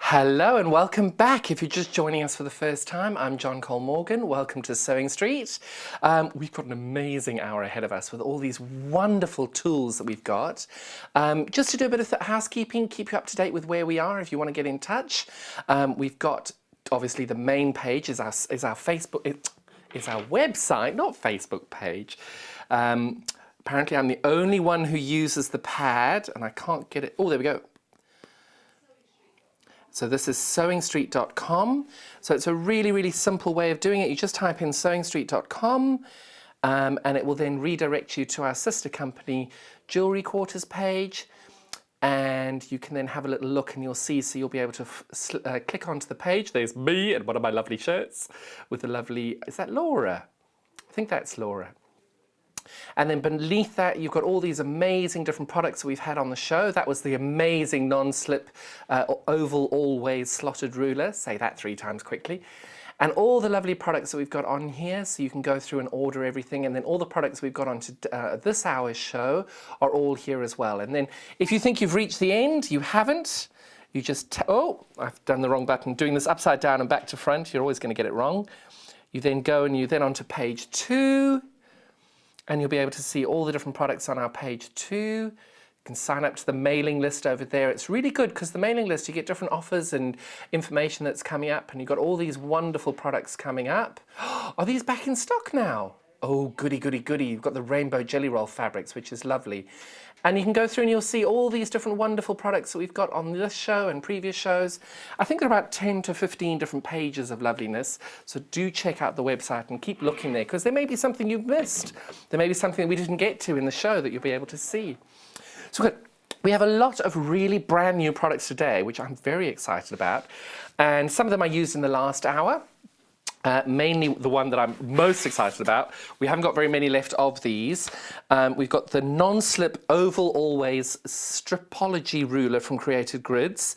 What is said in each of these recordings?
Hello and welcome back. If you're just joining us for the first time, I'm John Cole Morgan. Welcome to Sewing Street. We've got an amazing hour ahead of us with all these wonderful tools that we've got. Just to do a bit of housekeeping, keep you up to date with where we are if you want to get in touch. We've got, obviously, the main page is our Facebook, is our website, not Facebook page. Apparently I'm the only one who uses the pad and I can't get it. Oh, there we go. So this is sewingstreet.com. So it's a really, really simple way of doing it. You just type in sewingstreet.com and it will then redirect you to our sister company Jewelry Quarters page. And you can then have a little look and you'll see, so you'll be able to click onto the page. There's me and one of my lovely shirts with the lovely, is that Laura? I think that's Laura. And then beneath that, you've got all these amazing different products that we've had on the show. That was the amazing non-slip oval always slotted ruler. Say that 3 times quickly. And all the lovely products that we've got on here, so you can go through and order everything. And then all the products we've got on to this hour's show are all here as well. And then if you think you've reached the end, you haven't. You just, oh, I've done the wrong button. Doing this upside down and back to front, you're always going to get it wrong. You then go and you then onto page 2. And you'll be able to see all the different products on our page 2. You can sign up to the mailing list over there. It's really good because the mailing list, you get different offers and information that's coming up, and you've got all these wonderful products coming up. Are these back in stock now? Oh, goody, goody, goody. You've got the rainbow jelly roll fabrics, which is lovely. And you can go through and you'll see all these different wonderful products that we've got on this show and previous shows. I think there are about 10 to 15 different pages of loveliness. So do check out the website and keep looking there, because there may be something you've missed. There may be something that we didn't get to in the show that you'll be able to see. So good. We have a lot of really brand new products today, which I'm very excited about. And some of them I used in the last hour. Mainly the one that I'm most excited about. We haven't got very many left of these. We've got the non-slip oval always stripology ruler from Created Grids.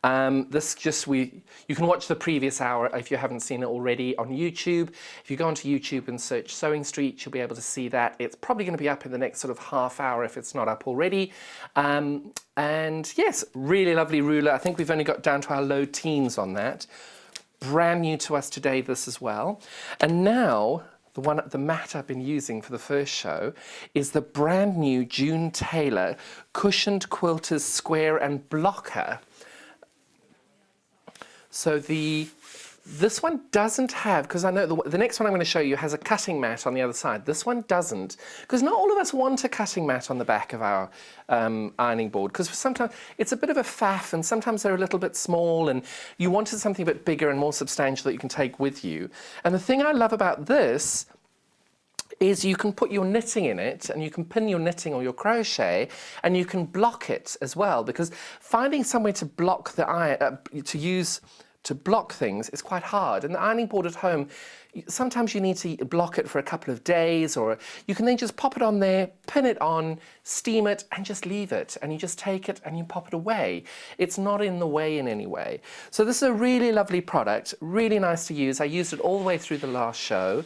You can watch the previous hour if you haven't seen it already on YouTube. If you go onto YouTube and search Sewing Street, you'll be able to see that. It's probably going to be up in the next sort of half hour if it's not up already. And yes, really lovely ruler. I think we've only got down to our low teens on that. Brand new to us today, this as well. And now, the mat I've been using for the first show is the brand new June Taylor Cushioned Quilters Square and Blocker. So this one doesn't have, because I know the next one I'm going to show you has a cutting mat on the other side. This one doesn't, because not all of us want a cutting mat on the back of our ironing board, because sometimes it's a bit of a faff and sometimes they're a little bit small and you wanted something a bit bigger and more substantial that you can take with you. And the thing I love about this is you can put your knitting in it and you can pin your knitting or your crochet and you can block it as well, because finding somewhere to block the iron, to block things is quite hard. And the ironing board at home, sometimes you need to block it for a couple of days, or you can then just pop it on there, pin it on, steam it, and just leave it. And you just take it and you pop it away. It's not in the way in any way. So this is a really lovely product, really nice to use. I used it all the way through the last show.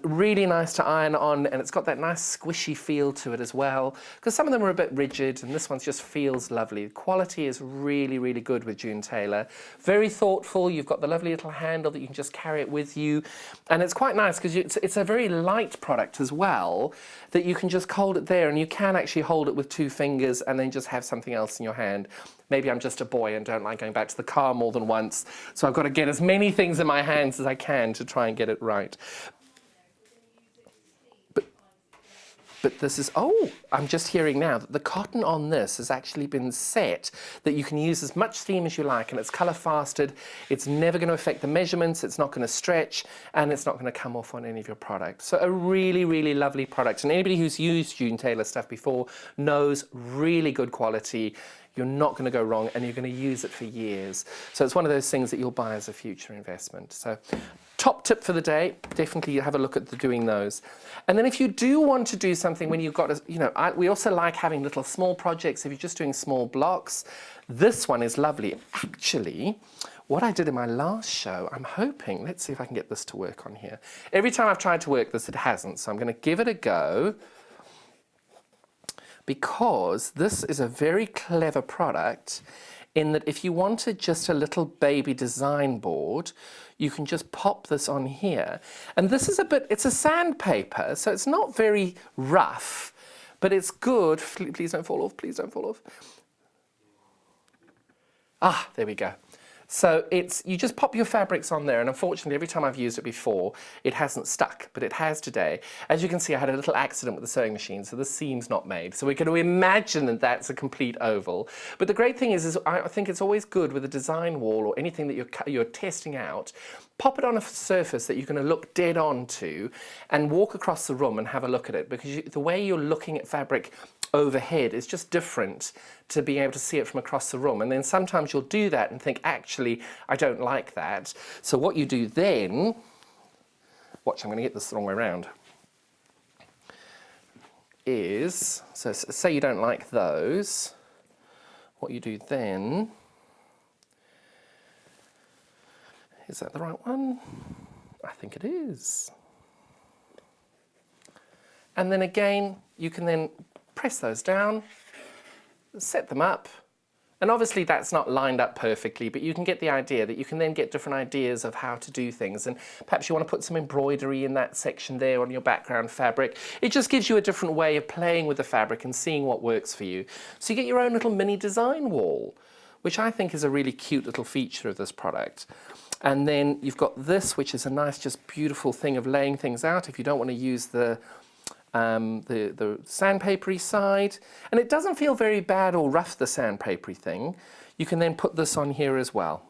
Really nice to iron on, and it's got that nice squishy feel to it as well, because some of them are a bit rigid and this one just feels lovely. The quality is really, really good with June Taylor. Very thoughtful. You've got the lovely little handle that you can just carry it with you, and it's quite nice because it's a very light product as well, that you can just hold it there, and you can actually hold it with 2 fingers and then just have something else in your hand. Maybe I'm just a boy and don't like going back to the car more than once, so I've got to get as many things in my hands as I can to try and get it right. But this is, oh, I'm just hearing now that the cotton on this has actually been set that you can use as much steam as you like, and it's colour fasted. It's never going to affect the measurements, it's not going to stretch, and it's not going to come off on any of your products. So a really, really lovely product. And anybody who's used June Taylor stuff before knows really good quality. You're not going to go wrong, and you're going to use it for years. So it's one of those things that you'll buy as a future investment. So top tip for the day, definitely have a look at doing those. And then if you do want to do something when you've got, we also like having little small projects. If you're just doing small blocks, this one is lovely. Actually, what I did in my last show, I'm hoping, let's see if I can get this to work on here. Every time I've tried to work this, it hasn't. So I'm going to give it a go, because this is a very clever product in that if you wanted just a little baby design board, you can just pop this on here. And this is it's a sandpaper, so it's not very rough, but it's good. Please don't fall off, please don't fall off. Ah, there we go. So you just pop your fabrics on there, and unfortunately every time I've used it before it hasn't stuck, but it has today. As you can see, I had a little accident with the sewing machine, so the seam's not made. So we're going to imagine that that's a complete oval. But the great thing is I think it's always good with a design wall or anything that you're testing out, pop it on a surface that you're going to look dead on to and walk across the room and have a look at it, because the way you're looking at fabric overhead is just different to being able to see it from across the room. And then sometimes you'll do that and think, actually, I don't like that. So what you do then, watch, I'm going to get this the wrong way around, is, so say you don't like those, what you do then, is that the right one? I think it is. And then again, you can then press those down, set them up, and obviously that's not lined up perfectly, but you can get the idea that you can then get different ideas of how to do things, and perhaps you want to put some embroidery in that section there on your background fabric. It just gives you a different way of playing with the fabric and seeing what works for you. So you get your own little mini design wall, which I think is a really cute little feature of this product. And then you've got this, which is a nice, just beautiful thing of laying things out if you don't want to use the sandpapery side, and it doesn't feel very bad or rough, the sandpapery thing. You can then put this on here as well.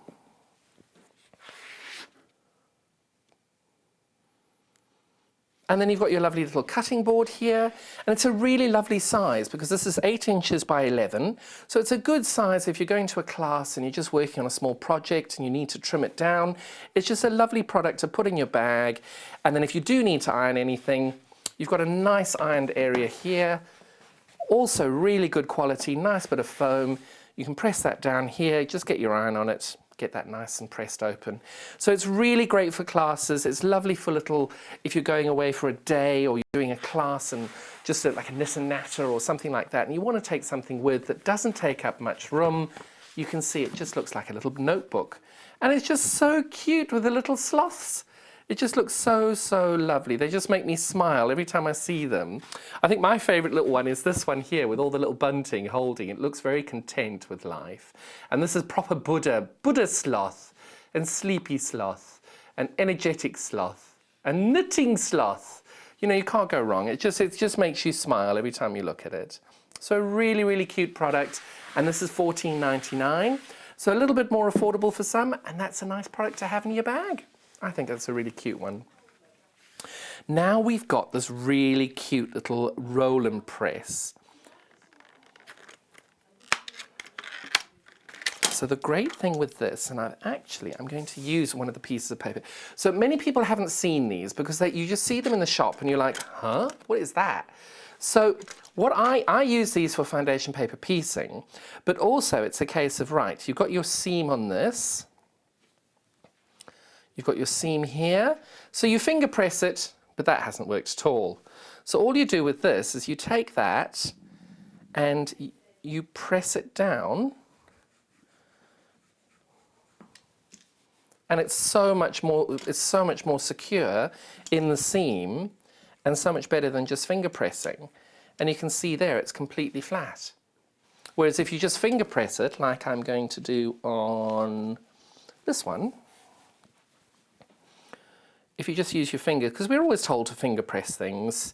And then you've got your lovely little cutting board here, and it's a really lovely size because this is 8 inches by 11, so it's a good size if you're going to a class and you're just working on a small project and you need to trim it down. It's just a lovely product to put in your bag, and then if you do need to iron anything, you've got a nice ironed area here, also really good quality, nice bit of foam. You can press that down here, just get your iron on it, get that nice and pressed open. So it's really great for classes. It's lovely for if you're going away for a day or you're doing a class and just like a knit and natter or something like that, and you want to take something with that doesn't take up much room, you can see it just looks like a little notebook. And it's just so cute with the little sloths. It just looks so, so lovely. They just make me smile every time I see them. I think my favourite little one is this one here with all the little bunting holding. It looks very content with life. And this is proper Buddha sloth, and sleepy sloth, and energetic sloth, and knitting sloth. You know, you can't go wrong. It just makes you smile every time you look at it. So really, really cute product. And this is $14.99. So a little bit more affordable for some, and that's a nice product to have in your bag. I think that's a really cute one. Now we've got this really cute little roll and press. So the great thing with this, and I'm going to use one of the pieces of paper. So many people haven't seen these because you just see them in the shop and you're like, huh, what is that? So what I use these for foundation paper piecing, but also it's a case of, right, you've got your seam on this. You've got your seam here, so you finger press it, but that hasn't worked at all. So all you do with this is you take that and you press it down, and it's so much more secure in the seam and so much better than just finger pressing. And you can see there it's completely flat. Whereas if you just finger press it, like I'm going to do on this one, if you just use your finger, because we're always told to finger press things,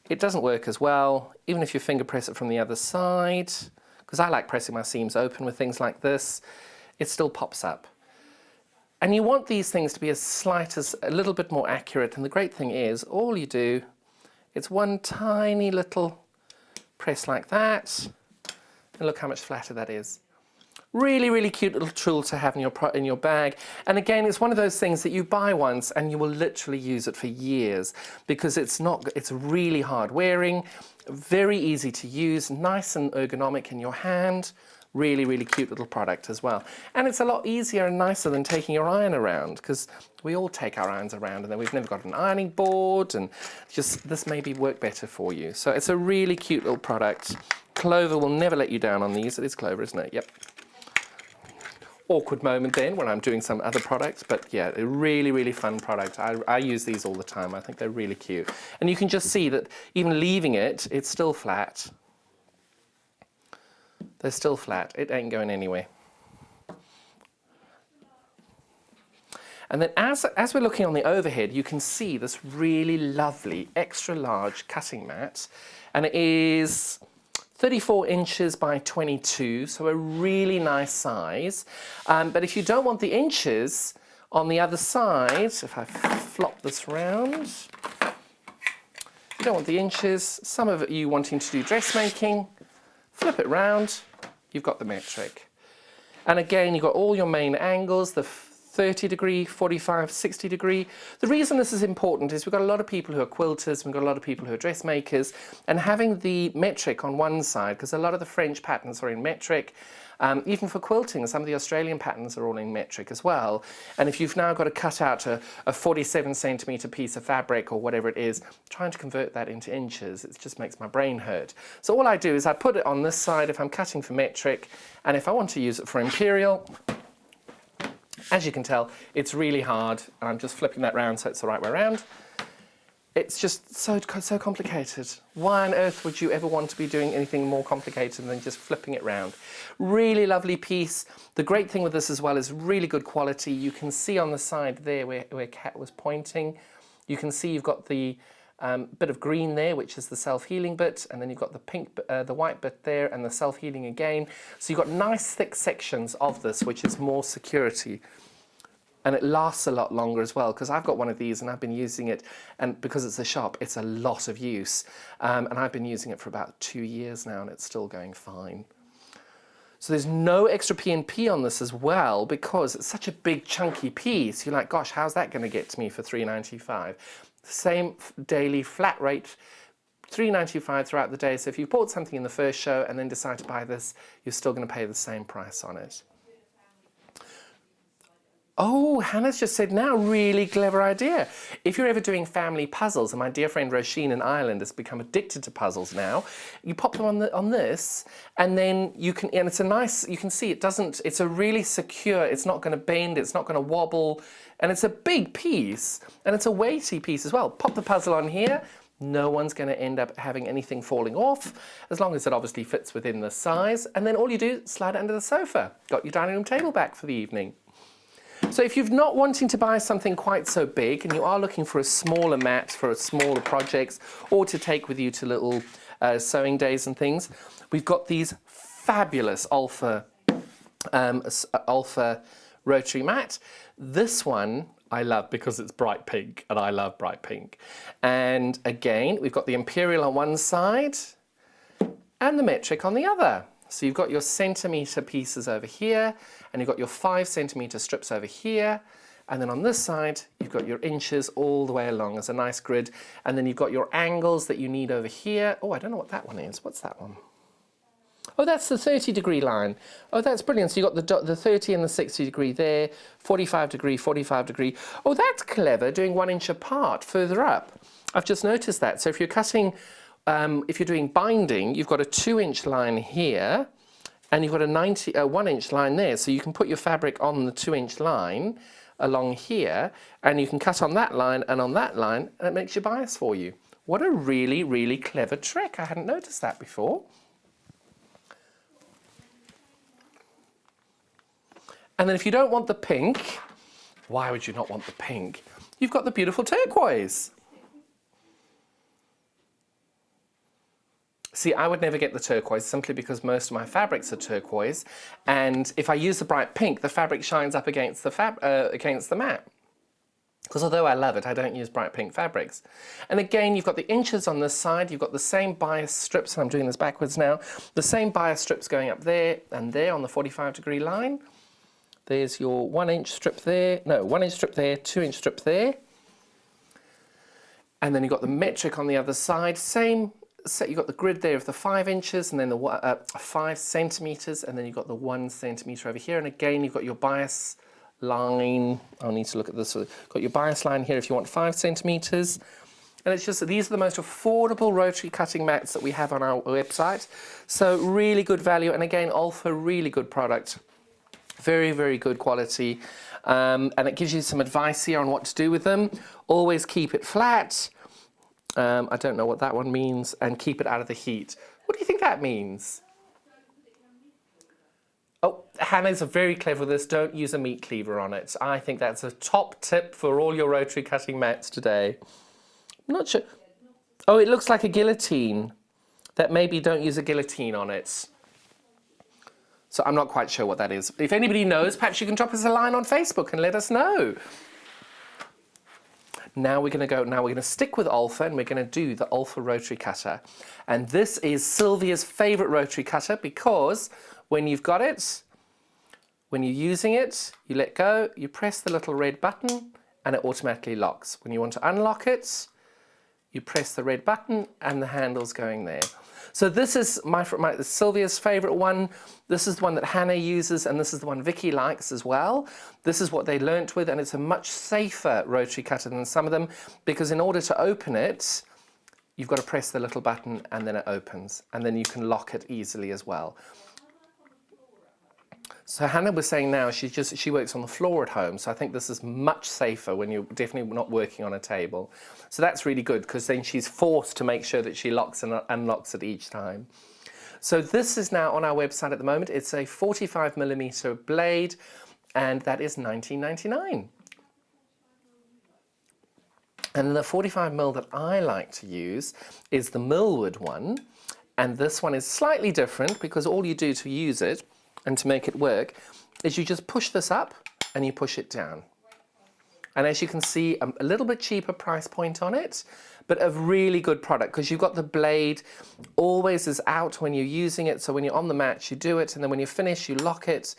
it doesn't work as well, even if you finger press it from the other side, because I like pressing my seams open with things like this, it still pops up. And you want these things to be a little bit more accurate, and the great thing is, all you do, it's one tiny little press like that, and look how much flatter that is. Really, really cute little tool to have in your bag. And again, it's one of those things that you buy once and you will literally use it for years because it's really hard wearing, very easy to use, nice and ergonomic in your hand. Really, really cute little product as well. And it's a lot easier and nicer than taking your iron around, because we all take our irons around and then we've never got an ironing board, and just this maybe work better for you. So it's a really cute little product. Clover will never let you down on these. It is Clover, isn't it? Yep. awkward moment then when I'm doing some other products, but yeah, a really, really fun product. I use these all the time. I think they're really cute. And you can just see that even leaving it, it's still flat. They're still flat. It ain't going anywhere. And then as we're looking on the overhead, you can see this really lovely extra large cutting mat. And it is 34 inches by 22, so a really nice size. But if you don't want the inches on the other side, if I flop this round, you don't want the inches, some of you wanting to do dressmaking, flip it round, you've got the metric. And again, you've got all your main angles, the 30 degree, 45, 60 degree. The reason this is important is we've got a lot of people who are quilters, we've got a lot of people who are dressmakers, and having the metric on one side, because a lot of the French patterns are in metric, even for quilting, some of the Australian patterns are all in metric as well. And if you've now got to cut out a 47 centimetre piece of fabric or whatever it is, trying to convert that into inches, it just makes my brain hurt. So all I do is I put it on this side if I'm cutting for metric, and if I want to use it for imperial, as you can tell, it's really hard. I'm just flipping that round so it's the right way around. It's just so complicated. Why on earth would you ever want to be doing anything more complicated than just flipping it round? Really lovely piece. The great thing with this as well is really good quality. You can see on the side there where Kat was pointing, you can see you've got the bit of green there, which is the self-healing bit, and then you've got the pink, the white bit there, and the self-healing again. So you've got nice thick sections of this, which is more security. And it lasts a lot longer as well, because I've got one of these and I've been using it, and because it's a shop, it's a lot of use. And I've been using it for about 2 years now, and it's still going fine. So there's no extra P&P on this as well, because it's such a big chunky piece. You're like, gosh, how's that going to get to me for $3.95? Same daily flat rate, $3.95 throughout the day. So if you bought something in the first show and then decide to buy this, you're still going to pay the same price on it. Oh, Hannah's just said now, really clever idea. If you're ever doing family puzzles, and my dear friend Roisin in Ireland has become addicted to puzzles now, you pop them on this, and then you can, and it's a nice, you can see it doesn't, it's a really secure, it's not going to bend, it's not going to wobble, and it's a big piece, and it's a weighty piece as well. Pop the puzzle on here, no one's going to end up having anything falling off, as long as it obviously fits within the size, and then all you do, slide it under the sofa. Got your dining room table back for the evening. So if you're not wanting to buy something quite so big and you are looking for a smaller mat for smaller projects or to take with you to little sewing days and things, we've got these fabulous Olfa Rotary mat. This one I love because it's bright pink, and I love bright pink. And again, we've got the imperial on one side and the metric on the other. So you've got your centimetre pieces over here, and you've got your 5 centimetre strips over here, and then on this side you've got your inches all the way along as a nice grid, and then you've got your angles that you need over here. Oh, I don't know what that one is. What's that one? Oh, that's the 30 degree line. Oh, that's brilliant. So you've got the 30 and the 60 degree there, 45 degree, 45 degree. Oh, that's clever, doing 1 inch apart further up. I've just noticed that. So if you're cutting, if you're doing binding, you've got a 2-inch line here, and you've got a 1 inch line there. So you can put your fabric on the 2-inch line along here, and you can cut on that line and on that line, and it makes your bias for you. What a really, really clever trick. I hadn't noticed that before. And then if you don't want the pink, why would you not want the pink? You've got the beautiful turquoise. See, I would never get the turquoise simply because most of my fabrics are turquoise, and if I use the bright pink, the fabric shines up against the mat. Because although I love it, I don't use bright pink fabrics. And again, you've got the inches on this side, you've got the same bias strips, and I'm doing this backwards now, the same bias strips going up there and there on the 45 degree line. There's your 1 inch strip there, no, 1 inch strip there, 2 inch strip there. And then you've got the metric on the other side, same, so you've got the grid there of the 5 inches and then the 5 centimetres, and then you've got the 1 centimetre over here. And again, you've got your bias line, I'll need to look at this, got your bias line here if you want 5 centimetres. And it's just that these are the most affordable rotary cutting mats that we have on our website. So really good value, and again, Olfa, really good product. Very, very good quality. And it gives you some advice here on what to do with them. Always keep it flat. I don't know what that one means. And keep it out of the heat. What do you think that means? Oh, Hannah's very clever with this. Don't use a meat cleaver on it. I think that's a top tip for all your rotary cutting mats today. I'm not sure. Oh, it looks like a guillotine. That maybe don't use a guillotine on it. So I'm not quite sure what that is. If anybody knows, perhaps you can drop us a line on Facebook and let us know. Now we're going to stick with Olfa, and we're going to do the Olfa rotary cutter. And this is Sylvia's favorite rotary cutter because when you've got it, when you're using it, you let go, you press the little red button and it automatically locks. When you want to unlock it, you press the red button and the handle's going there. So this is Sylvia's favorite one. This is the one that Hannah uses, and this is the one Vicky likes as well. This is what they learnt with, and it's a much safer rotary cutter than some of them, because in order to open it, you've got to press the little button and then it opens, and then you can lock it easily as well. So Hannah was saying now she works on the floor at home, so I think this is much safer when you're definitely not working on a table. So that's really good, because then she's forced to make sure that she locks and unlocks it each time. So this is now on our website at the moment. It's a 45mm blade, and that is $19.99. And the 45mm that I like to use is the Millwood one, and this one is slightly different because all you do to use it and to make it work is you just push this up and you push it down. And as you can see, a little bit cheaper price point on it, but a really good product because you've got the blade always is out when you're using it. So when you're on the mat, you do it, and then when you're finished, you lock it.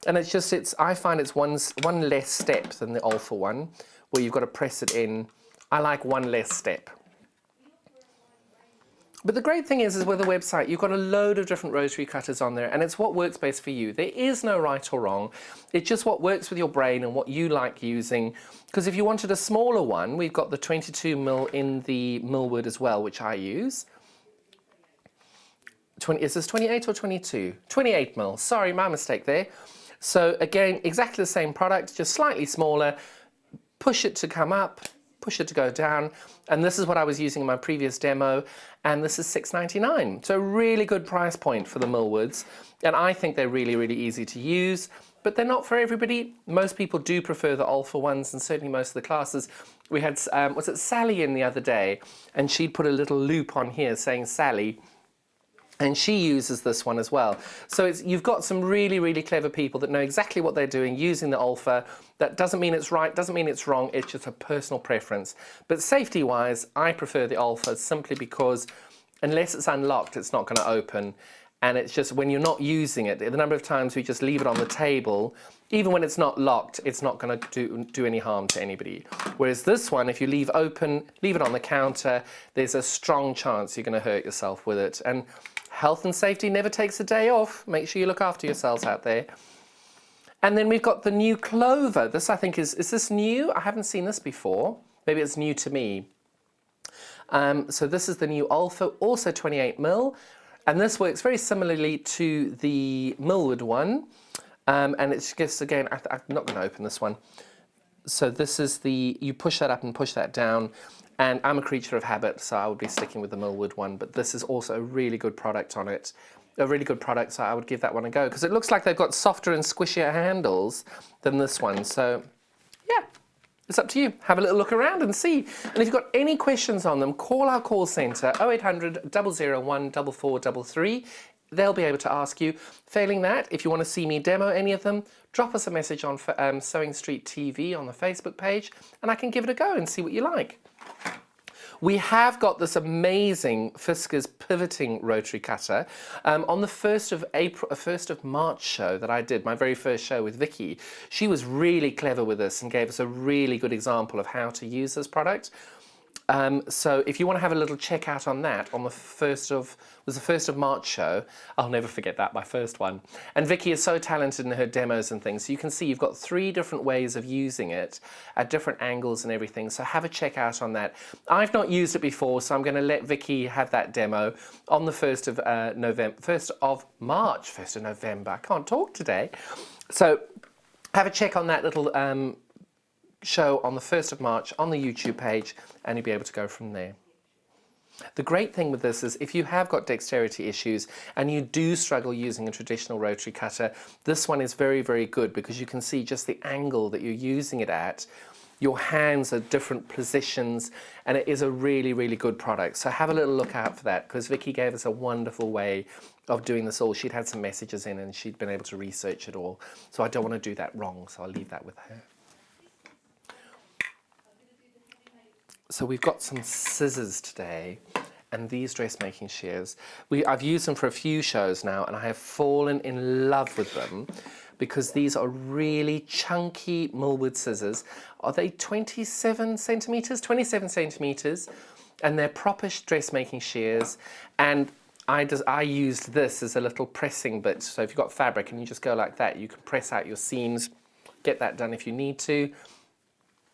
And I find it's one less step than the Olfa one, where you've got to press it in. I like one less step. But the great thing is with the website, you've got a load of different rotary cutters on there, and it's what works best for you. There is no right or wrong. It's just what works with your brain and what you like using. Because if you wanted a smaller one, we've got the 22mm in the Millwood as well, which I use. Is this 28 or 22? 28mm. Sorry, my mistake there. So again, exactly the same product, just slightly smaller. Push it to come up, push it to go down, and this is what I was using in my previous demo, and this is $6.99. So really good price point for the Millwoods, and I think they're really, really easy to use, but they're not for everybody. Most people do prefer the Olfa ones, and certainly most of the classes. We had, was it Sally in the other day, and she'd put a little loop on here saying Sally, and she uses this one as well. So you've got some really, really clever people that know exactly what they're doing using the Olfa. That doesn't mean it's right, doesn't mean it's wrong, it's just a personal preference. But safety-wise, I prefer the Olfa simply because unless it's unlocked, it's not going to open. And it's just when you're not using it, the number of times we just leave it on the table, even when it's not locked, it's not going to do any harm to anybody. Whereas this one, if you leave open, leave it on the counter, there's a strong chance you're going to hurt yourself with it. And health and safety never takes a day off. Make sure you look after yourselves out there. And then we've got the new Clover. This, I think, is this new? I haven't seen this before. Maybe it's new to me. So this is the new Olfa, also 28mm. And this works very similarly to the Millwood one. And it's just, again, I'm not going to open this one. So this is you push that up and push that down. And I'm a creature of habit, so I would be sticking with the Millwood one. But this is also a really good product on it. A really good product, so I would give that one a go. Because it looks like they've got softer and squishier handles than this one. So, yeah, it's up to you. Have a little look around and see. And if you've got any questions on them, call our call centre, 0800 001 4433. They'll be able to ask you. Failing that, if you want to see me demo any of them, drop us a message on Sewing Street TV on the Facebook page, and I can give it a go and see what you like. We have got this amazing Fiskars pivoting rotary cutter. On the 1st of March show that I did, my very first show with Vicky, she was really clever with this and gave us a really good example of how to use this product. So if you want to have a little check out on that, on the 1st of March show, I'll never forget that, my first one. And Vicky is so talented in her demos and things. So you can see you've got 3 different ways of using it at different angles and everything. So have a check out on that. I've not used it before, so I'm going to let Vicky have that demo on the 1st of March, 1st of November. I can't talk today. So have a check on that little show on the 1st of March on the YouTube page, and you'll be able to go from there. The great thing with this is if you have got dexterity issues and you do struggle using a traditional rotary cutter, this one is very, very good because you can see just the angle that you're using it at. Your hands are different positions, and it is a really, really good product. So have a little look out for that, because Vicky gave us a wonderful way of doing this all. She'd had some messages in and she'd been able to research it all. So I don't want to do that wrong, so I'll leave that with her. So we've got some scissors today, and these dressmaking shears. I've used them for a few shows now, and I have fallen in love with them because these are really chunky millwood scissors. Are they 27 centimetres? 27 centimetres, and they're proper dressmaking shears. And I used this as a little pressing bit. So if you've got fabric and you just go like that, you can press out your seams, get that done if you need to.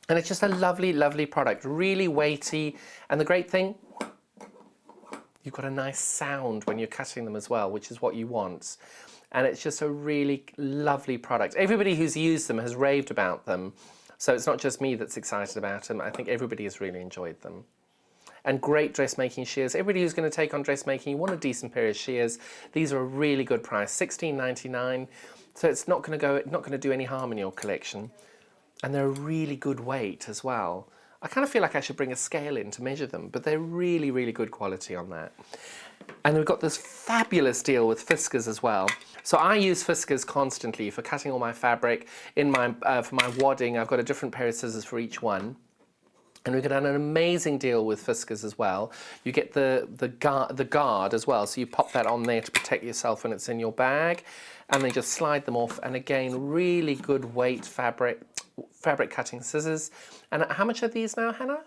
And it's just a lovely, lovely product, really weighty. And the great thing, you've got a nice sound when you're cutting them as well, which is what you want. And it's just a really lovely product. Everybody who's used them has raved about them. So it's not just me that's excited about them. I think everybody has really enjoyed them. And great dressmaking shears. Everybody who's going to take on dressmaking, you want a decent pair of shears. These are a really good price, $16.99. So it's not going to do any harm in your collection. And they're a really good weight as well. I kind of feel like I should bring a scale in to measure them, but they're really, really good quality on that. And we've got this fabulous deal with Fiskars as well. So I use Fiskars constantly for cutting all my fabric. For my wadding, I've got a different pair of scissors for each one. And we've done an amazing deal with Fiskars as well. You get the guard as well, so you pop that on there to protect yourself when it's in your bag, and then just slide them off. And again, really good weight fabric cutting scissors. And how much are these now, Hannah?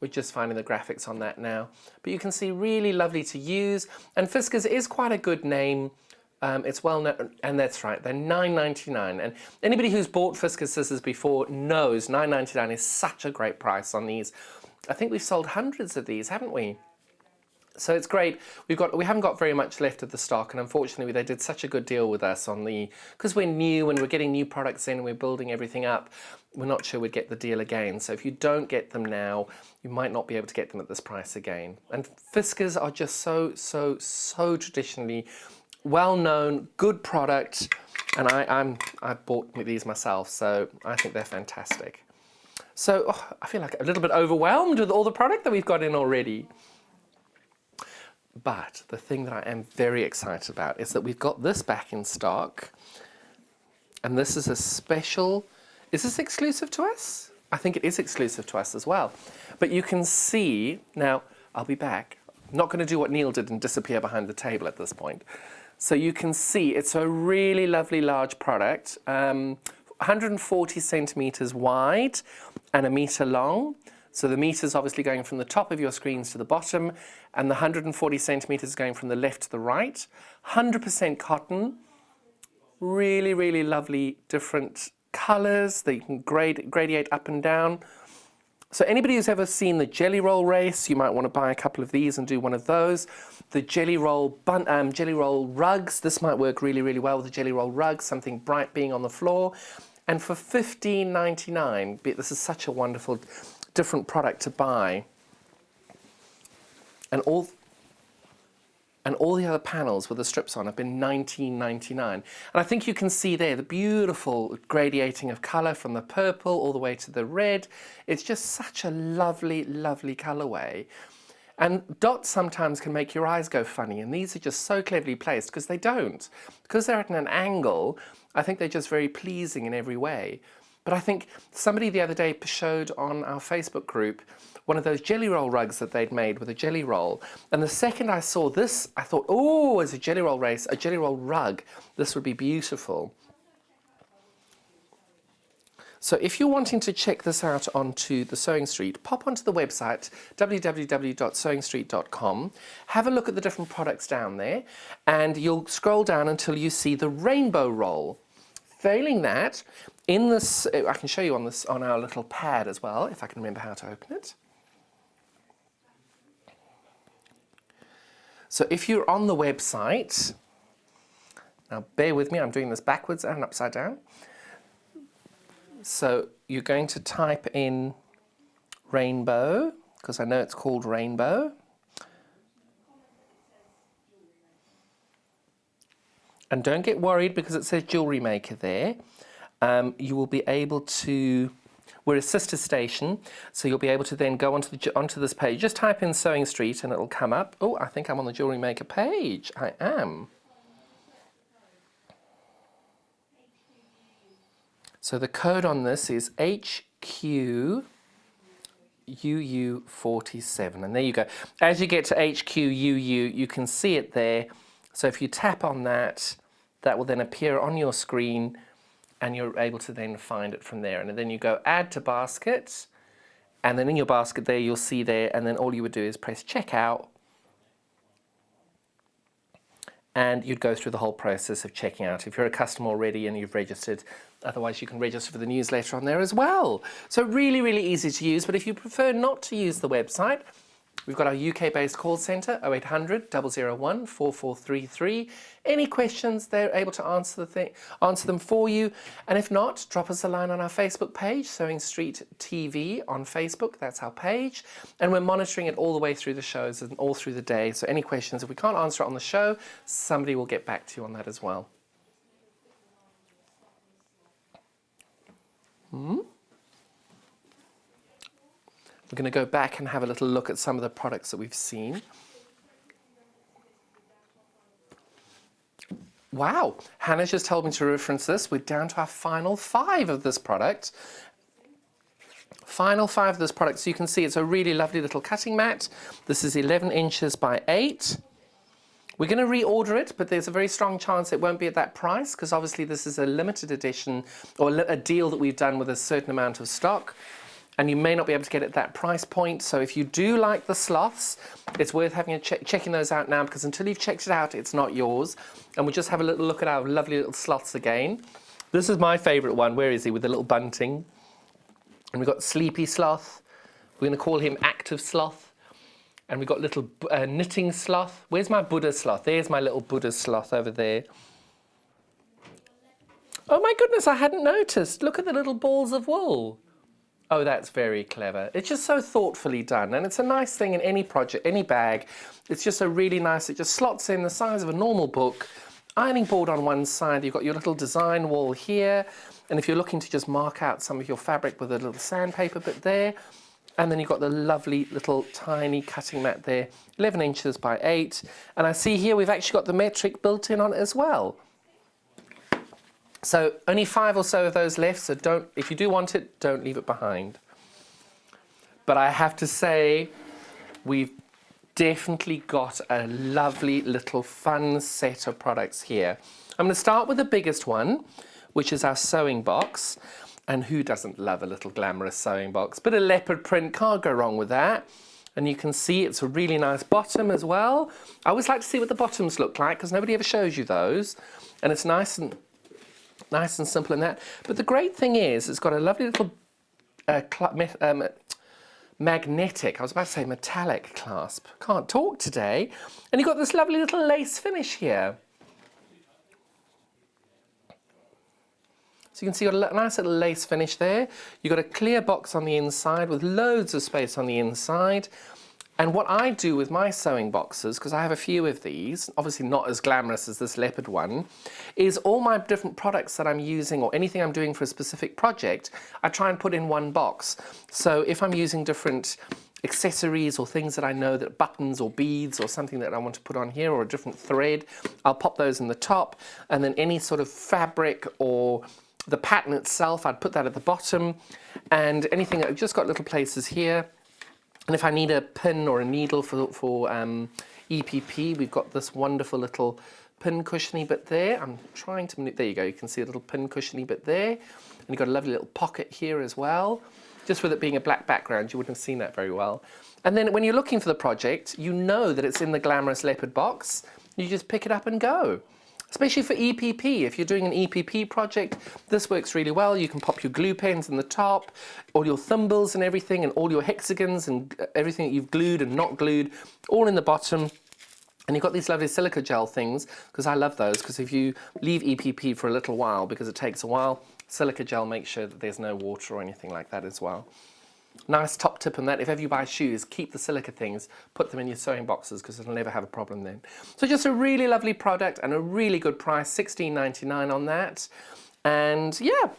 We're just finding the graphics on that now. But you can see really lovely to use. And Fiskars is quite a good name. It's well known, and that's right, they're $9.99. And anybody who's bought Fiskars scissors before knows $9.99 is such a great price on these. I think we've sold hundreds of these, haven't we? So it's great. We haven't got very much left of the stock, and unfortunately they did such a good deal with us on because we're new and we're getting new products in and we're building everything up. We're not sure we'd get the deal again. So if you don't get them now, you might not be able to get them at this price again. And Fiskars are just so traditionally well known, good product, and I bought these myself, so I think they're fantastic. So I feel like a little bit overwhelmed with all the product that we've got in already. But the thing that I am very excited about is that we've got this back in stock, and this is a special. Is this exclusive to us? I think it is exclusive to us as well. But you can see, now I'll be back. I'm not going to do what Neil did and disappear behind the table at this point. So you can see it's a really lovely large product, 140 centimetres wide and a metre long. So the meter's obviously going from the top of your screens to the bottom, and the 140 centimetres going from the left to the right. 100% cotton, really, really lovely different colours that you can gradiate up and down. So anybody who's ever seen the jelly roll race, you might want to buy a couple of these and do one of those. The jelly roll rugs, this might work really, really well with the jelly roll rugs, something bright being on the floor. And for $15.99, this is such a wonderful different product to buy. And all the other panels with the strips on have been $19.99. And I think you can see there the beautiful gradiating of colour from the purple all the way to the red. It's just such a lovely, lovely colourway. And dots sometimes can make your eyes go funny, and these are just so cleverly placed because they don't. Because they're at an angle, I think they're just very pleasing in every way. But I think somebody the other day showed on our Facebook group one of those jelly roll rugs that they'd made with a jelly roll. And the second I saw this, I thought, oh, as a jelly roll race, a jelly roll rug, this would be beautiful. So if you're wanting to check this out onto the Sewing Street, pop onto the website www.sewingstreet.com, have a look at the different products down there, and you'll scroll down until you see the rainbow roll. Failing that, in this, I can show you on our little pad as well, if I can remember how to open it. So if you're on the website, now bear with me, I'm doing this backwards and upside down. So you're going to type in rainbow, because I know it's called rainbow. And don't get worried because it says jewellery maker there. You will be able to, we're a sister station, so you'll be able to then go onto this page. Just type in Sewing Street and it'll come up. Oh, I think I'm on the jewellery maker page. I am. So the code on this is HQUU47, and there you go. As you get to HQUU, you can see it there. So if you tap on that, that will then appear on your screen, and you're able to then find it from there. And then you go Add to Basket, and then in your basket there, you'll see there, and then all you would do is press Checkout, and you'd go through the whole process of checking out. If you're a customer already and you've registered, otherwise you can register for the newsletter on there as well. So really, really easy to use, but if you prefer not to use the website, we've got our UK-based call centre, 0800 001 4433. Any questions, they're able to answer them for you. And if not, drop us a line on our Facebook page, Sewing Street TV on Facebook. That's our page. And we're monitoring it all the way through the shows and all through the day. So any questions, if we can't answer it on the show, somebody will get back to you on that as well. We're going to go back and have a little look at some of the products that we've seen. Wow, Hannah's just told me to reference this. We're down to our final 5 of this product. Final 5 of this product. So you can see it's a really lovely little cutting mat. This is 11 inches by 8. We're going to reorder it, but there's a very strong chance it won't be at that price because obviously this is a limited edition or a deal that we've done with a certain amount of stock. And you may not be able to get it at that price point. So if you do like the sloths, it's worth having checking those out now because until you've checked it out, it's not yours. And we'll just have a little look at our lovely little sloths again. This is my favourite one. Where is he? With the little bunting. And we've got Sleepy Sloth. We're going to call him Active Sloth. And we've got little Knitting Sloth. Where's my Buddha Sloth? There's my little Buddha Sloth over there. Oh my goodness, I hadn't noticed. Look at the little balls of wool. Oh, that's very clever. It's just so thoughtfully done. And it's a nice thing in any project, any bag. It's just a really nice, it just slots in the size of a normal book. Ironing board on one side, you've got your little design wall here. And if you're looking to just mark out some of your fabric with a little sandpaper bit there. And then you've got the lovely little tiny cutting mat there, 11 inches by 8. And I see here we've actually got the metric built in on it as well. So only 5 or so of those left, so if you do want it, don't leave it behind. But I have to say, we've definitely got a lovely little fun set of products here. I'm going to start with the biggest one, which is our sewing box. And who doesn't love a little glamorous sewing box? But a leopard print, can't go wrong with that. And you can see it's a really nice bottom as well. I always like to see what the bottoms look like because nobody ever shows you those. And it's nice and simple in that. But the great thing is it's got a lovely little magnetic, I was about to say metallic clasp. Can't talk today. And you've got this lovely little lace finish here. So you can see you've got a nice little lace finish there. You've got a clear box on the inside with loads of space on the inside. And what I do with my sewing boxes, because I have a few of these, obviously not as glamorous as this leopard one, is all my different products that I'm using or anything I'm doing for a specific project, I try and put in one box. So if I'm using different accessories or things that I know that buttons or beads or something that I want to put on here or a different thread, I'll pop those in the top. And then any sort of fabric or the pattern itself, I'd put that at the bottom. And anything, I've just got little places here. And if I need a pin or a needle for EPP, we've got this wonderful little pin cushiony bit there. I'm trying to, there you go, you can see a little pin cushiony bit there. And you've got a lovely little pocket here as well. Just with it being a black background, you wouldn't have seen that very well. And then when you're looking for the project, you know that it's in the glamorous Leopard box. You just pick it up and go. Especially for EPP. If you're doing an EPP project, this works really well. You can pop your glue pens in the top, all your thimbles and everything, and all your hexagons and everything that you've glued and not glued, all in the bottom. And you've got these lovely silica gel things, because I love those, because if you leave EPP for a little while, because it takes a while, silica gel makes sure that there's no water or anything like that as well. Nice top tip on that, if ever you buy shoes, keep the silica things, put them in your sewing boxes, because it'll never have a problem then. So just a really lovely product and a really good price, $16.99 on that. And yeah,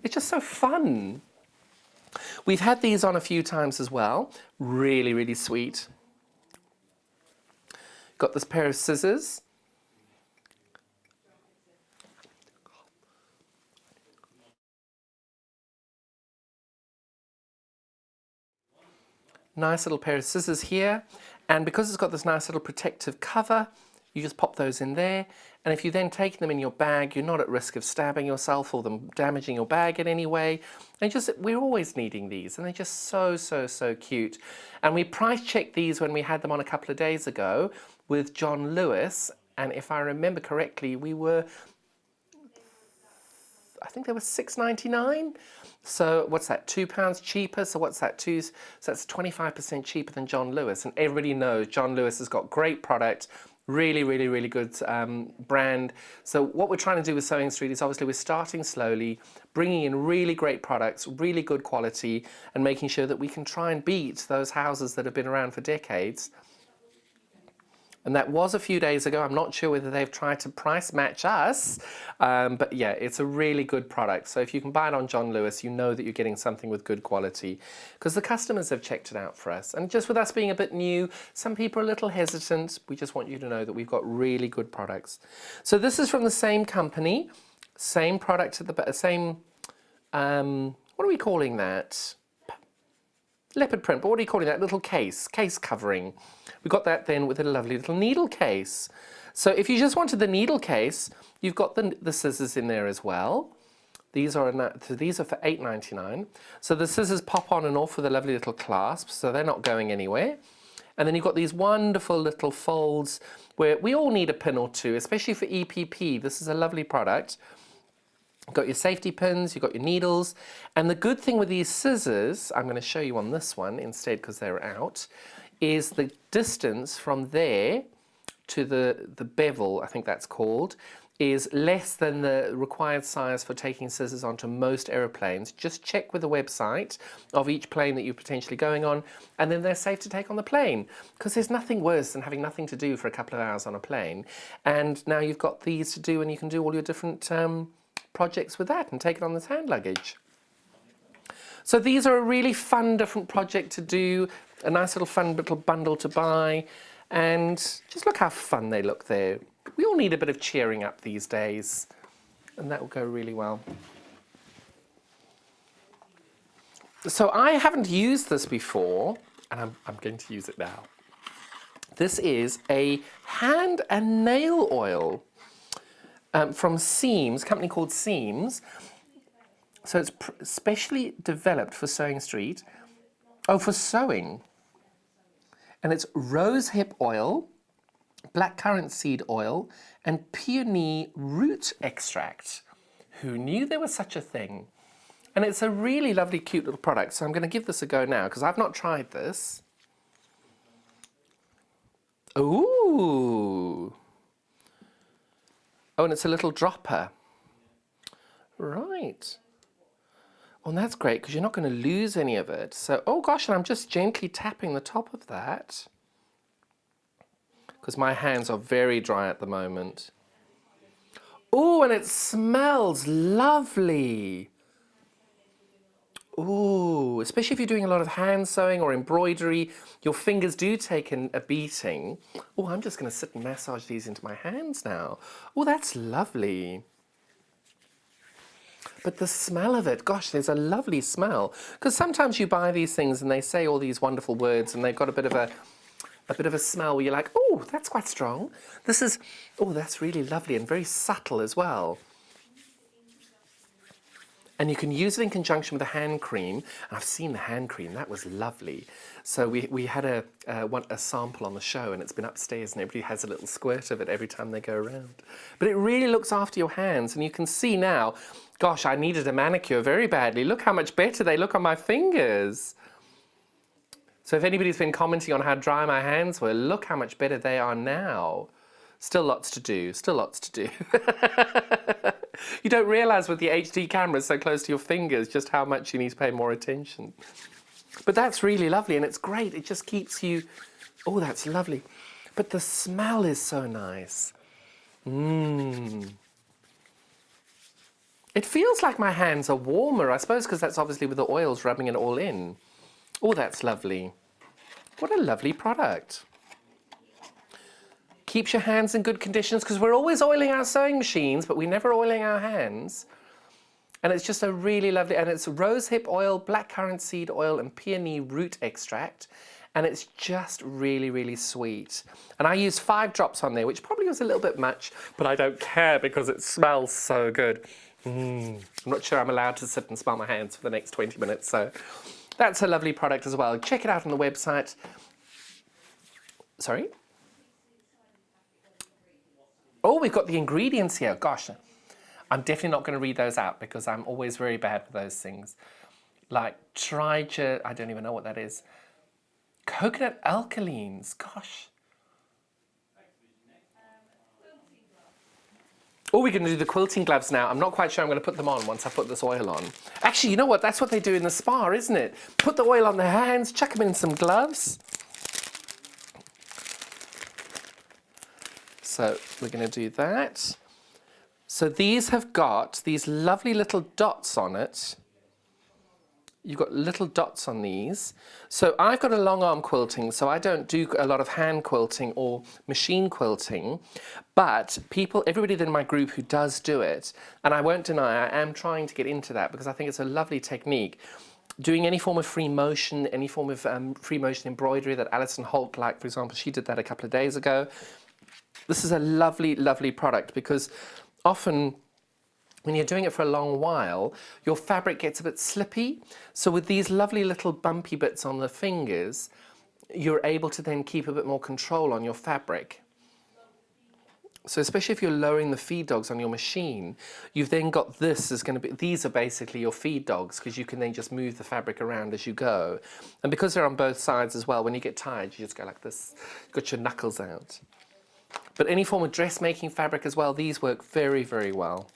it's just so fun. We've had these on a few times as well. Really, really sweet. Got this pair of scissors. Nice little pair of scissors here, and because it's got this nice little protective cover, you just pop those in there, and if you then take them in your bag, you're not at risk of stabbing yourself or them damaging your bag in any way. And just, we're always needing these, and they're just so, so, so cute. And we price checked these when we had them on a couple of days ago with John Lewis, and if I remember correctly, I think they were $6.99. So what's that, £2 cheaper? So what's that, so that's 25% cheaper than John Lewis. And everybody knows John Lewis has got great product, really, really, really good brand. So what we're trying to do with Sewing Street is obviously we're starting slowly, bringing in really great products, really good quality, and making sure that we can try and beat those houses that have been around for decades. And that was a few days ago. I'm not sure whether they've tried to price match us, but yeah, it's a really good product. So if you can buy it on John Lewis, you know that you're getting something with good quality, because the customers have checked it out for us. And just with us being a bit new, some people are a little hesitant. We just want you to know that we've got really good products. So this is from the same company, same product at the same, what are we calling that? Leopard print, but what are you calling that? Little case covering. We got that then with a lovely little needle case. So if you just wanted the needle case, you've got the scissors in there as well. These are for $8.99. So the scissors pop on and off with a lovely little clasp, so they're not going anywhere. And then you've got these wonderful little folds where we all need a pin or two, especially for EPP. This is a lovely product. You've got your safety pins, you've got your needles, and the good thing with these scissors, I'm going to show you on this one instead because they're out, is the distance from there to the bevel, I think that's called, is less than the required size for taking scissors onto most aeroplanes. Just check with the website of each plane that you're potentially going on, and then they're safe to take on the plane, because there's nothing worse than having nothing to do for a couple of hours on a plane. And now you've got these to do, and you can do all your different projects with that and take it on this hand luggage. So these are a really fun different project to do, a nice little fun little bundle to buy, and just look how fun they look there. We all need a bit of cheering up these days, and that will go really well. So I haven't used this before, and I'm going to use it now. This is a hand and nail oil from Seams, a company called Seams. So it's specially developed for Sewing Street. Oh, for sewing. And it's rosehip oil, blackcurrant seed oil, and peony root extract. Who knew there was such a thing? And it's a really lovely, cute little product. So I'm going to give this a go now, because I've not tried this. Ooh. Oh, and it's a little dropper. Right. Oh, and that's great, because you're not going to lose any of it. So, oh gosh, and I'm just gently tapping the top of that, because my hands are very dry at the moment. Oh, and it smells lovely. Ooh, especially if you're doing a lot of hand sewing or embroidery, your fingers do take a beating. Oh, I'm just going to sit and massage these into my hands now. Oh, that's lovely. But the smell of it, gosh, there's a lovely smell. Because sometimes you buy these things and they say all these wonderful words and they've got a bit of a smell where you're like, oh, that's quite strong. This is, oh, that's really lovely and very subtle as well. And you can use it in conjunction with a hand cream. And I've seen the hand cream, that was lovely. So we had a sample on the show, and it's been upstairs, and everybody has a little squirt of it every time they go around. But it really looks after your hands, and you can see now, gosh, I needed a manicure very badly. Look how much better they look on my fingers. So if anybody's been commenting on how dry my hands were, look how much better they are now. Still lots to do, still lots to do. You don't realise with the HD camera so close to your fingers just how much you need to pay more attention. But that's really lovely, and it's great. It just keeps you... Oh, that's lovely. But the smell is so nice. It feels like my hands are warmer, I suppose, because that's obviously with the oils rubbing it all in. Oh, that's lovely. What a lovely product. Keeps your hands in good conditions, because we're always oiling our sewing machines, but we're never oiling our hands. And it's just a really lovely, and it's rosehip oil, blackcurrant seed oil, and peony root extract. And it's just really, really sweet. And I used 5 drops on there, which probably was a little bit much, but I don't care because it smells so good. I'm not sure I'm allowed to sit and smell my hands for the next 20 minutes, so that's a lovely product as well. Check it out on the website. Sorry? Oh, we've got the ingredients here. Gosh, I'm definitely not going to read those out because I'm always very bad with those things. Like I don't even know what that is. Coconut alkalines, gosh. Oh, we're going to do the quilting gloves now. I'm not quite sure I'm going to put them on once I put this oil on. Actually, you know what? That's what they do in the spa, isn't it? Put the oil on their hands, chuck them in some gloves. So we're going to do that. So these have got these lovely little dots on it. You've got little dots on these. So I've got a long arm quilting, so I don't do a lot of hand quilting or machine quilting, but everybody in my group who does do it, and I won't deny I am trying to get into that because I think it's a lovely technique. Doing any form of free motion, any form of free motion embroidery that Alison Holt, like for example, she did that a couple of days ago. This is a lovely, lovely product because often when you're doing it for a long while, your fabric gets a bit slippy. So with these lovely little bumpy bits on the fingers, you're able to then keep a bit more control on your fabric. So especially if you're lowering the feed dogs on your machine, you've then got these are basically your feed dogs because you can then just move the fabric around as you go. And because they're on both sides as well, when you get tired, you just go like this, you've got your knuckles out. But any form of dressmaking fabric as well, these work very, very well.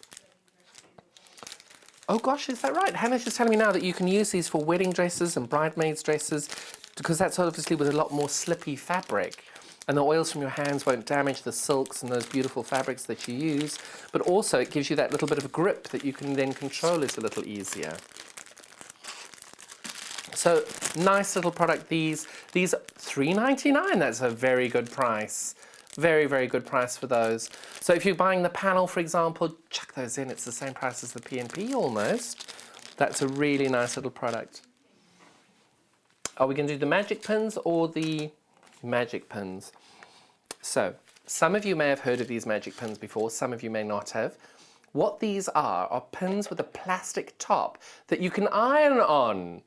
Oh gosh, is that right? Hannah's just telling me now that you can use these for wedding dresses and bridesmaids' dresses because that's obviously with a lot more slippy fabric. And the oils from your hands won't damage the silks and those beautiful fabrics that you use. But also it gives you that little bit of a grip that you can then control it a little easier. So nice little product. These are $3.99. That's a very good price. Very, very good price for those. So if you're buying the panel, for example, chuck those in. It's the same price as the P&P almost. That's a really nice little product. Are we going to do the magic pins or the magic pins? So some of you may have heard of these magic pins before. Some of you may not have. What these are pins with a plastic top that you can iron on.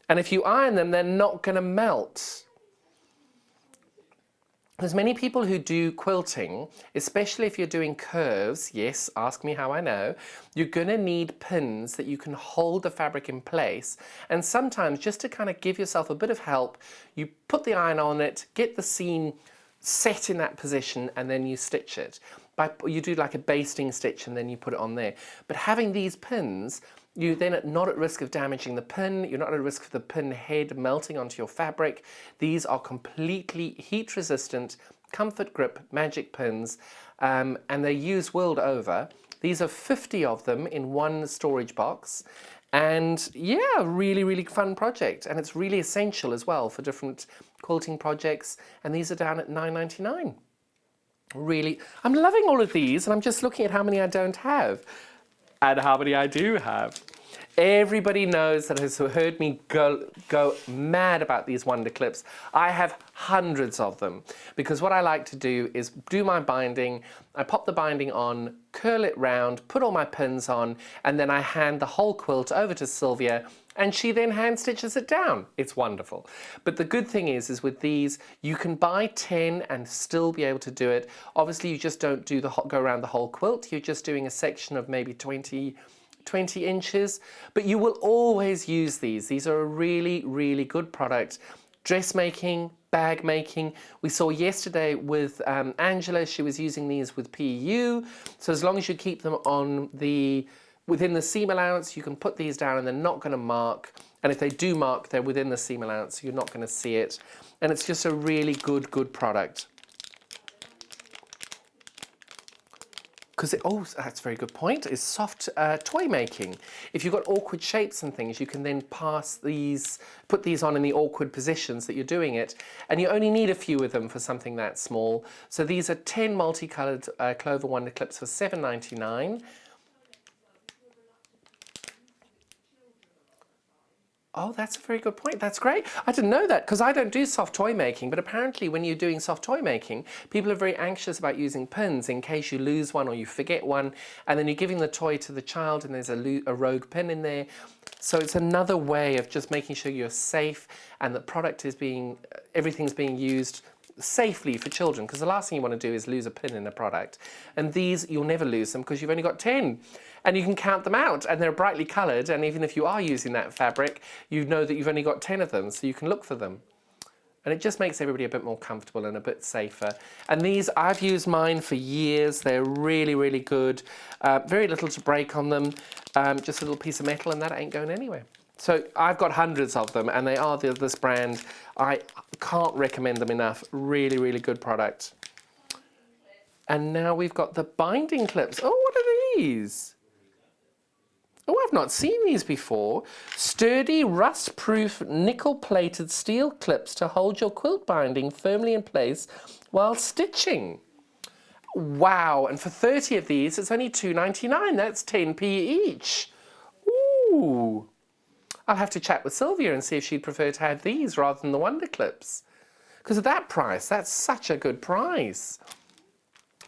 And if you iron them, they're not going to melt. There's many people who do quilting, especially if you're doing curves, yes, ask me how I know, you're going to need pins that you can hold the fabric in place. And sometimes just to kind of give yourself a bit of help, you put the iron on it, get the seam set in that position, and then you stitch it. You do like a basting stitch and then you put it on there. But having these pins, you're then not at risk of damaging the pin, you're not at risk of the pin head melting onto your fabric. These are completely heat resistant, comfort grip magic pins, and they're used world over. These are 50 of them in one storage box. And yeah, really, really fun project. And it's really essential as well for different quilting projects. And these are down at $9.99. Really, I'm loving all of these, and I'm just looking at how many I don't have and how many I do have. Everybody knows that has heard me go mad about these Wonder Clips. I have hundreds of them because what I like to do is do my binding. I pop the binding on, curl it round, put all my pins on, and then I hand the whole quilt over to Sylvia and she then hand stitches it down. It's wonderful. But the good thing is with these, you can buy 10 and still be able to do it. Obviously, you just don't do go around the whole quilt. You're just doing a section of maybe 20 inches, but you will always use these. These are a really, really good product. Dressmaking, bag making. We saw yesterday with Angela, she was using these with PU. So as long as you keep them on within the seam allowance, you can put these down and they're not going to mark. And if they do mark, they're within the seam allowance, so you're not going to see it. And it's just a really good product. Because that's a very good point, is soft toy making. If you've got awkward shapes and things, you can then put these on in the awkward positions that you're doing it, and you only need a few of them for something that small. So these are 10 multicoloured Clover Wonder Clips for $7.99. Oh, that's a very good point. That's great. I didn't know that because I don't do soft toy making, but apparently when you're doing soft toy making, people are very anxious about using pins in case you lose one or you forget one, and then you're giving the toy to the child and there's a rogue pin in there. So it's another way of just making sure you're safe and the product is everything's being used safely for children, because the last thing you want to do is lose a pin in a product. And these, you'll never lose them because you've only got 10. And you can count them out, and they're brightly coloured, and even if you are using that fabric, you know that you've only got 10 of them, so you can look for them. And it just makes everybody a bit more comfortable and a bit safer. And these, I've used mine for years. They're really, really good. Very little to break on them. Just a little piece of metal, and that ain't going anywhere. So I've got hundreds of them, and they are this brand. I can't recommend them enough. Really, really good product. And now we've got the binding clips. Oh, what are these? Oh, I've not seen these before. Sturdy, rust-proof, nickel-plated steel clips to hold your quilt binding firmly in place while stitching. Wow, and for 30 of these, it's only $2.99. That's 10p each. Ooh. I'll have to chat with Sylvia and see if she'd prefer to have these rather than the Wonder Clips. Because at that price, that's such a good price.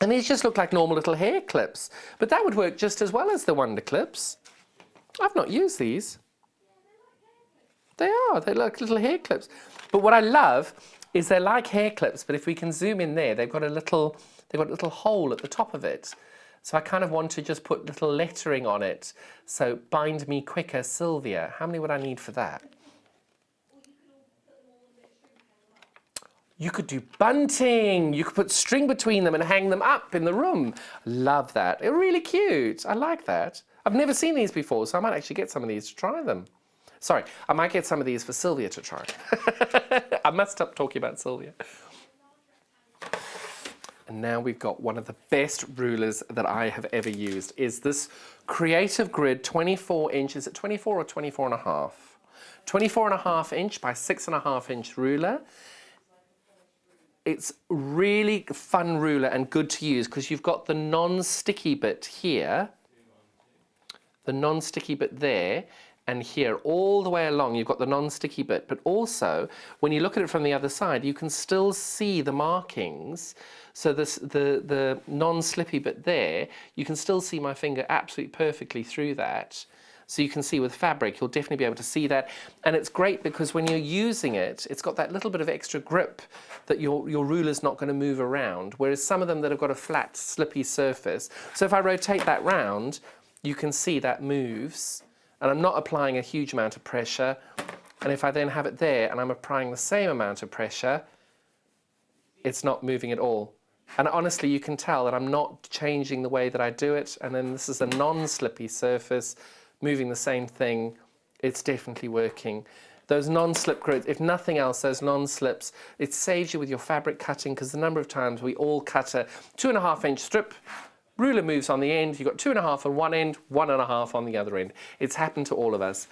And these just look like normal little hair clips. But that would work just as well as the Wonder Clips. I've not used these. They're like little hair clips. But what I love is they're like hair clips, but if we can zoom in there, they've got a little hole at the top of it. So I kind of want to just put little lettering on it. So bind me quicker, Sylvia. How many would I need for that? You could do bunting. You could put string between them and hang them up in the room. Love that. They're really cute. I like that. I've never seen these before, so I might actually get some of these to try them. Sorry, I might get some of these for Sylvia to try. I must stop talking about Sylvia. And now we've got one of the best rulers that I have ever used, is this Creative Grid 24 inches, 24 or 24 and a half? 24 and a half inch by 6.5 inch ruler. It's really fun ruler and good to use because you've got the non-sticky bit here, the non-sticky bit there, and here all the way along you've got the non-sticky bit, but also when you look at it from the other side you can still see the markings. So the non-slippy bit there, you can still see my finger absolutely perfectly through that. So you can see with fabric, you'll definitely be able to see that. And it's great because when you're using it, it's got that little bit of extra grip that your ruler's not going to move around, whereas some of them that have got a flat, slippy surface. So if I rotate that round, you can see that moves, and I'm not applying a huge amount of pressure. And if I then have it there and I'm applying the same amount of pressure, it's not moving at all. And honestly, you can tell that I'm not changing the way that I do it. And then this is a non-slippy surface, moving the same thing. It's definitely working. Those non-slip grids, if nothing else, those non-slips, it saves you with your fabric cutting, because the number of times we all cut a 2.5 inch strip, ruler moves on the end, you've got 2.5 on one end, 1.5 on the other end. It's happened to all of us.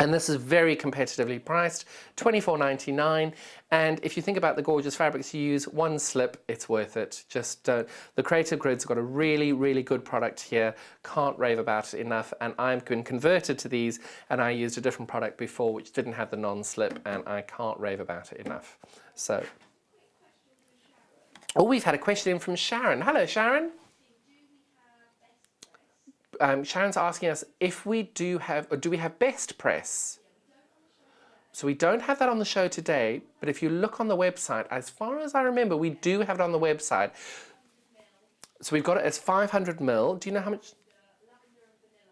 And this is very competitively priced, $24.99. And if you think about the gorgeous fabrics you use, one slip, it's worth it. Just the Creative Grids have got a really, really good product here. Can't rave about it enough. And I've been converted to these, and I used a different product before which didn't have the non-slip, and I can't rave about it enough. So, oh, we've had a question in from Sharon. Hello, Sharon. Sharon's asking us if we do have, or do we have best press? So we don't have that on the show today, but if you look on the website, as far as I remember, we do have it on the website. So we've got it as 500 ml. Do you know how much?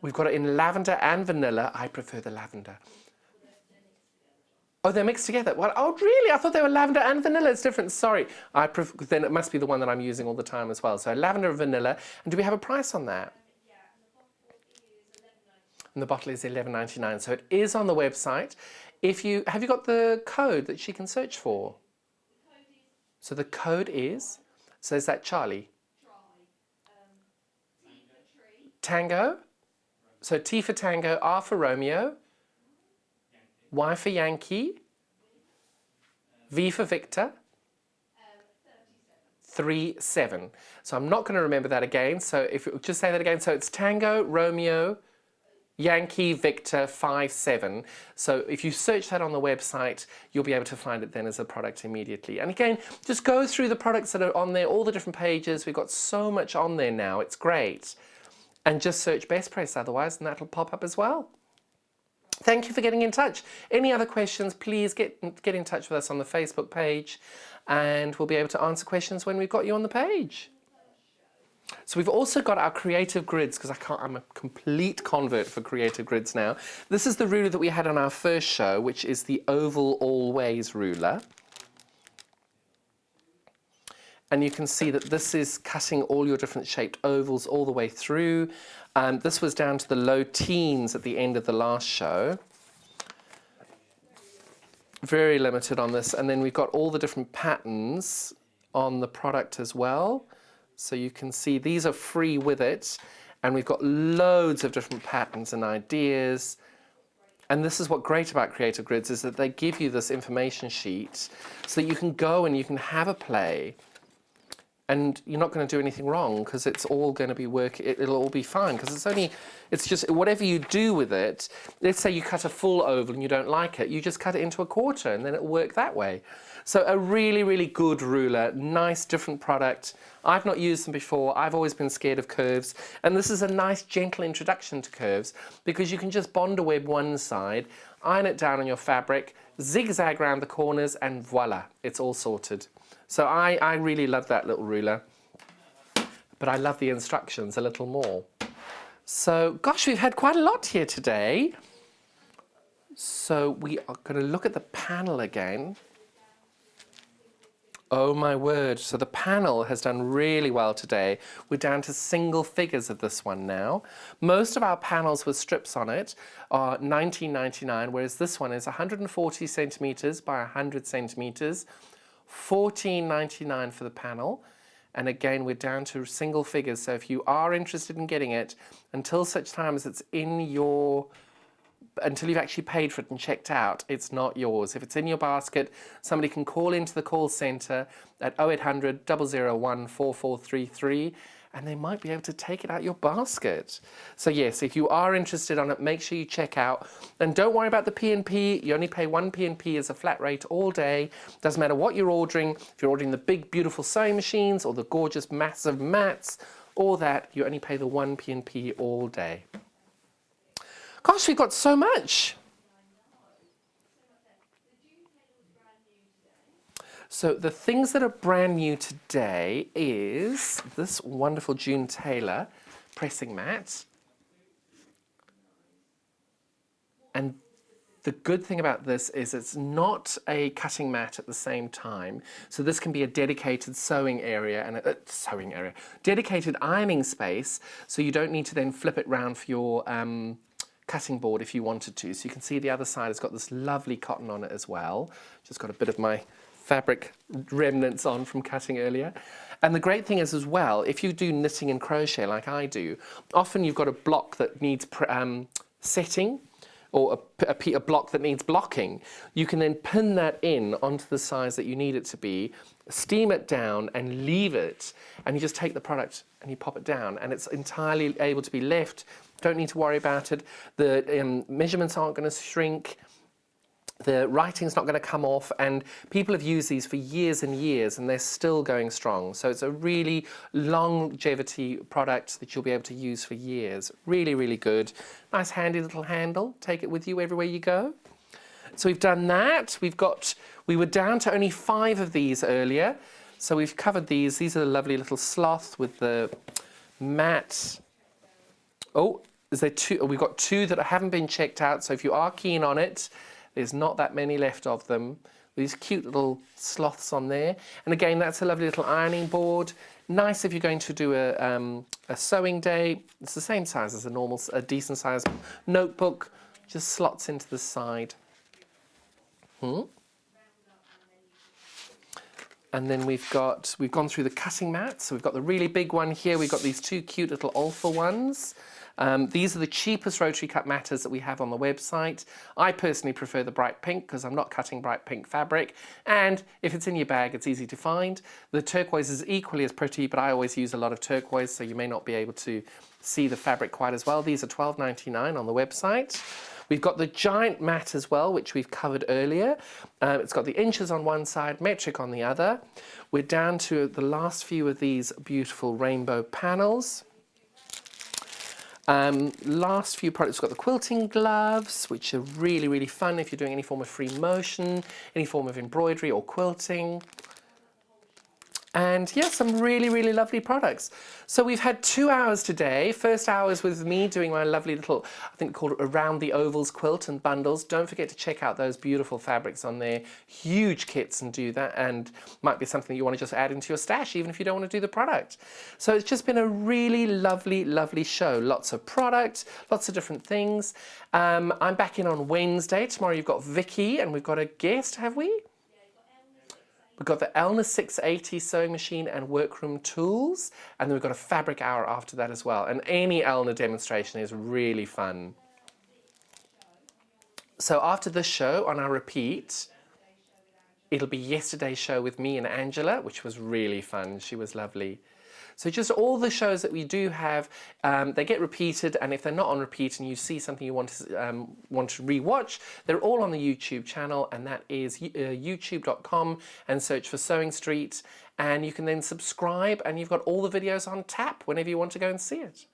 We've got it in lavender and vanilla. I prefer the lavender. Oh, they're mixed together. Well, oh, really? I thought they were lavender and vanilla. It's different. Sorry. Then it must be the one that I'm using all the time as well. So lavender and vanilla. And do we have a price on that? And the bottle is $11.99, so it is on the website. Have you got the code that she can search for? So the code is, so is that Charlie? Tango. So T for Tango, R for Romeo, Y for Yankee, V for Victor, 37. So I'm not going to remember that again. So if you just say that again, so it's Tango, Romeo, Yankee Victor 57. So if you search that on the website, you'll be able to find it then as a product immediately. And again, just go through the products that are on there, all the different pages. We've got so much on there now. It's great. And just search Best Press otherwise, and that'll pop up as well. Thank you for getting in touch. Any other questions, please get in touch with us on the Facebook page, and we'll be able to answer questions when we've got you on the page. So we've also got our Creative Grids, because I'm a complete convert for Creative Grids now. This is the ruler that we had on our first show, which is the Oval Always ruler. And you can see that this is cutting all your different shaped ovals all the way through. This was down to the low teens at the end of the last show. Very limited on this. And then we've got all the different patterns on the product as well. So you can see these are free with it, and we've got loads of different patterns and ideas. And this is what's great about Creative Grids, is that they give you this information sheet so that you can go and you can have a play, and you're not going to do anything wrong, because it's all going to be it'll all be fine, because it's just whatever you do with it. Let's say you cut a full oval and you don't like it, you just cut it into a quarter and then it'll work that way. So a really, really good ruler, nice different product. I've not used them before. I've always been scared of curves. And this is a nice, gentle introduction to curves, because you can just bond a web one side, iron it down on your fabric, zigzag around the corners, and voila, it's all sorted. So I really love that little ruler. But I love the instructions a little more. So, gosh, we've had quite a lot here today. So we are going to look at the panel again. Oh my word, so the panel has done really well today. We're down to single figures of this one now. Most of our panels with strips on it are $19.99, whereas this one is 140 centimetres by 100 centimetres, $14.99 for the panel. And again, we're down to single figures, so if you are interested in getting it, until such time as it's until you've actually paid for it and checked out, it's not yours. If it's in your basket, somebody can call into the call centre at 0800 001 4433, and they might be able to take it out your basket. So yes, if you are interested on it, make sure you check out. And don't worry about the P&P. You only pay one P&P as a flat rate all day. Doesn't matter what you're ordering. If you're ordering the big, beautiful sewing machines or the gorgeous, massive mats, all that, you only pay the one P&P all day. Gosh, we've got so much. So the things that are brand new today is this wonderful June Taylor pressing mat. And the good thing about this is it's not a cutting mat at the same time. So this can be a dedicated sewing area and dedicated ironing space. So you don't need to then flip it round for your cutting board if you wanted to. So you can see the other side has got this lovely cotton on it as well. Just got a bit of my fabric remnants on from cutting earlier. And the great thing is as well, if you do knitting and crochet like I do, often you've got a block that needs setting, or a block that needs blocking, you can then pin that in onto the size that you need it to be, steam it down and leave it, and you just take the product and you pop it down, and it's entirely able to be left. Don't need to worry about it. The measurements aren't going to shrink. The writing's not going to come off, and people have used these for years and years and they're still going strong. So it's a really longevity product that you'll be able to use for years. Really, really good. Nice handy little handle. Take it with you everywhere you go. So we've done that. We were down to only 5 of these earlier. So we've covered these. These are the lovely little sloth with the matte. Oh, is there 2? We've got 2 that haven't been checked out. So if you are keen on it, there's not that many left of them. These cute little sloths on there. And again, that's a lovely little ironing board. Nice if you're going to do a sewing day. It's the same size as a decent size notebook. Just slots into the side. And then we've gone through the cutting mats. So we've got the really big one here. We've got these 2 cute little Olfa ones. These are the cheapest rotary cut matters that we have on the website. I personally prefer the bright pink because I'm not cutting bright pink fabric. And if it's in your bag, it's easy to find. The turquoise is equally as pretty, but I always use a lot of turquoise, so you may not be able to see the fabric quite as well. These are $12.99 on the website. We've got the giant mat as well, which we've covered earlier. It's got the inches on one side, metric on the other. We're down to the last few of these beautiful rainbow panels. Last few products, we've got the quilting gloves, which are really, really fun if you're doing any form of free motion, any form of embroidery or quilting. And yeah, some really, really lovely products. So we've had 2 hours today. First hour was with me doing my lovely little, I think called Around the Ovals quilt and bundles. Don't forget to check out those beautiful fabrics on there. Huge kits, and do that, and might be something you want to just add into your stash, even if you don't want to do the product. So it's just been a really lovely, lovely show. Lots of product, lots of different things. I'm back in on Wednesday. Tomorrow you've got Vicky, and we've got a guest, have we? We've got the Elna 680 sewing machine and workroom tools, and then we've got a fabric hour after that as well. And any Elna demonstration is really fun. So after this show, on our repeat, it'll be yesterday's show with me and Angela, which was really fun. She was lovely. So just all the shows that we do have, they get repeated, and if they're not on repeat and you see something you want to re-watch, they're all on the YouTube channel, and that is youtube.com, and search for Sewing Street, and you can then subscribe, and you've got all the videos on tap whenever you want to go and see it.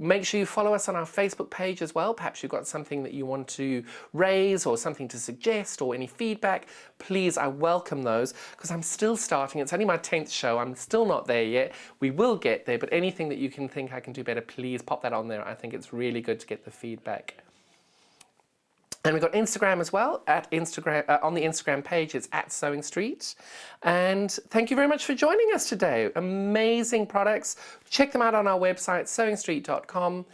Make sure you follow us on our Facebook page as well. Perhaps you've got something that you want to raise or something to suggest or any feedback. Please, I welcome those, because I'm still starting. It's only my 10th show. I'm still not there yet. We will get there, but anything that you can think I can do better, please pop that on there. I think it's really good to get the feedback. And we've got Instagram as well, at Instagram, on the Instagram page, it's at Sewing Street. And thank you very much for joining us today. Amazing products. Check them out on our website, sewingstreet.com.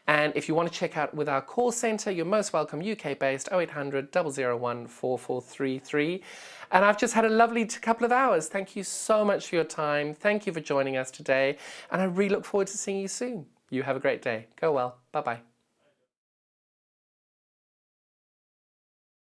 And if you want to check out with our call centre, you're most welcome, UK-based, 0800 001 4433. And I've just had a lovely couple of hours. Thank you so much for your time. Thank you for joining us today. And I really look forward to seeing you soon. You have a great day. Go well. Bye-bye.